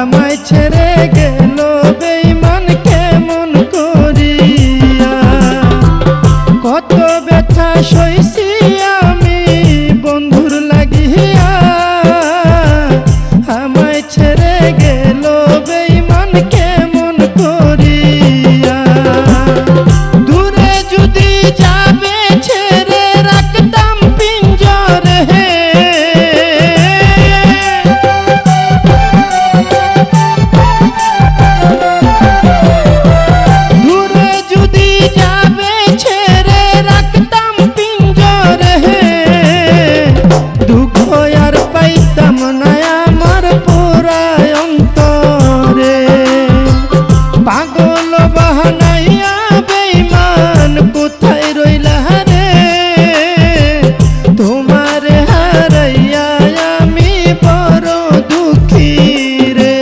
আমায় ছেড়ে গেল বেঈমান কেমন করিয়া। কত ব্যথা সইছি আমি বন্ধুর লাগিয়া, আমায় ছেড়ে গেল বেঈমান কেমন করিয়া। দূরে যদি যাবে ছেড়ে রাখতাম পিঞ্জরে, দূরে যদি যাবে ছেড়ে রাখতাম পিঞ্জরে, দুঃখ আর পাইতাম না আমার পুরায় অন্তরে। পাগল বাহানাইয়া বেঈমান কোথায় রইলা রে, তোমারে হারাইয়া আমি বড় দুঃখী রে।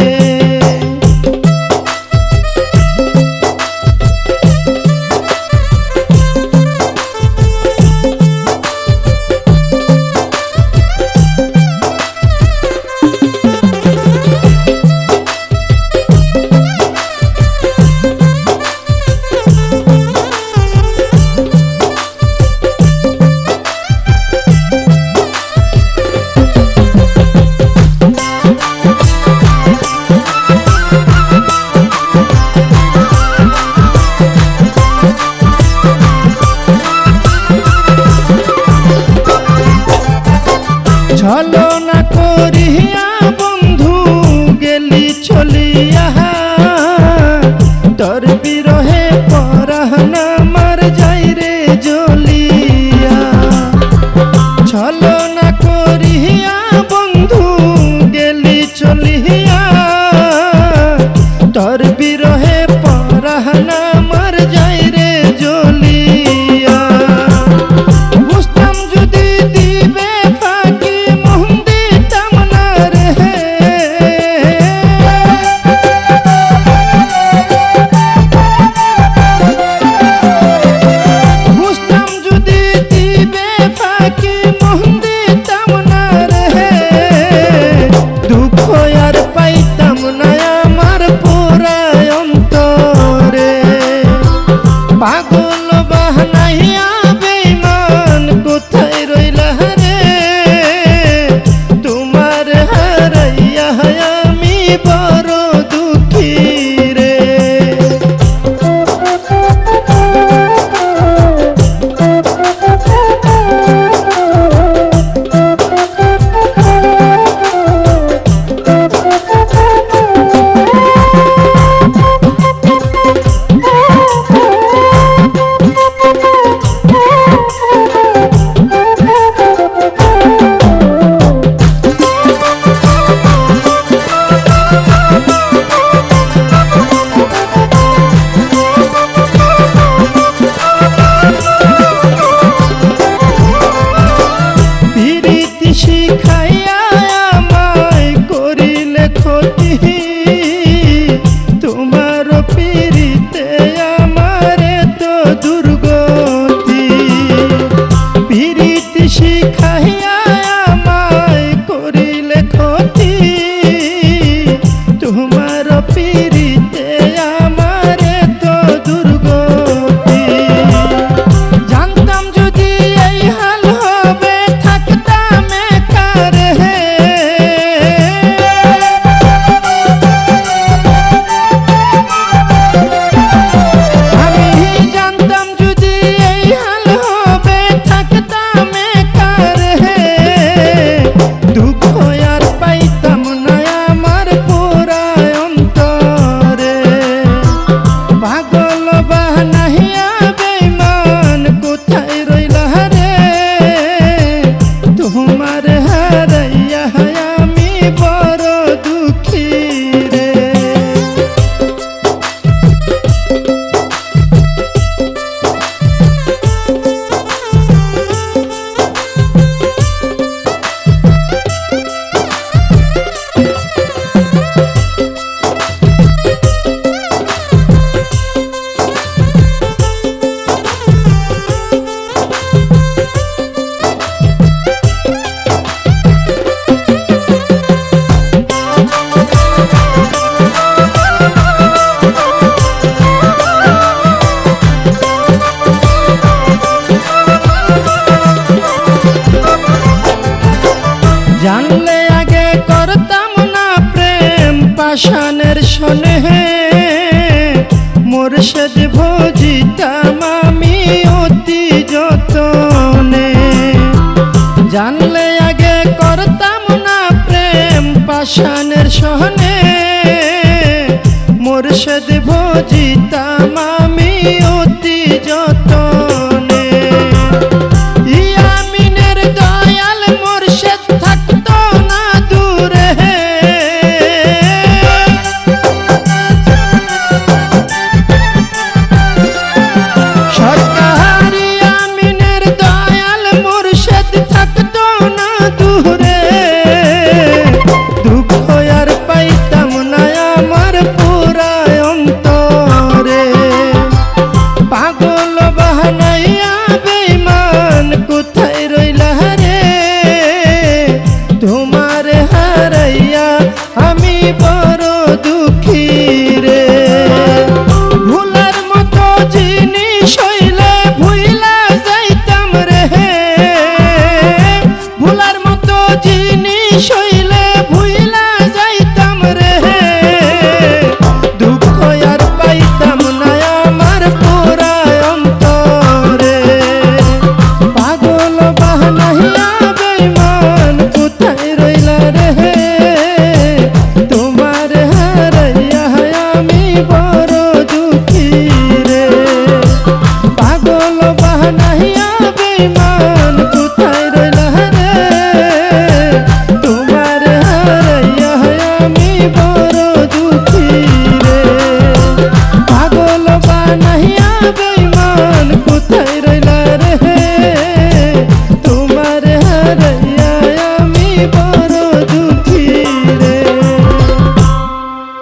ছলনা করিয়া বন্ধু গেলি চলিয়া, তোর বিরহে পরাণ আমার যাই রে জ্বলিয়া। ছলনা করিয়া বন্ধু গেলি চলিয়া, তোর বিরহে পরাণ আমার যাই রে জ্বলিয়া। বুঝতাম যদি দিবে ফাঁকি মন দিতাম না রে, বুঝতাম যদি দিবে ফাঁকি মন দিতাম না রে। দুঃখ আর পাইতাম না আমার পুরায় অন্তরে। পাগল বাহানাইয়া বেঈমান কোথায় রইলা রে, তোমার হারাইয়া আমি বড় দুঃখী রে। প্রীতি শিখাইয়া আমায় করিলে ক্ষতি, তোমার প্রীতিতে আমার তো দুর্গতি। প্রীতি শিখাইয়া আমায় করিলে ক্ষতি, তোমার প্রীতিতে আমার তো দুর্গতি। জানতাম যদি এই হাল হবে থাকতাম একা রে, পাষাণের শোনে মুর্শিদ ভজিতাম আমি অতি যতনে। জানলে আগে করতাম না প্রেম পাষাণের শোনে মুর্শিদ ভজিতাম আমি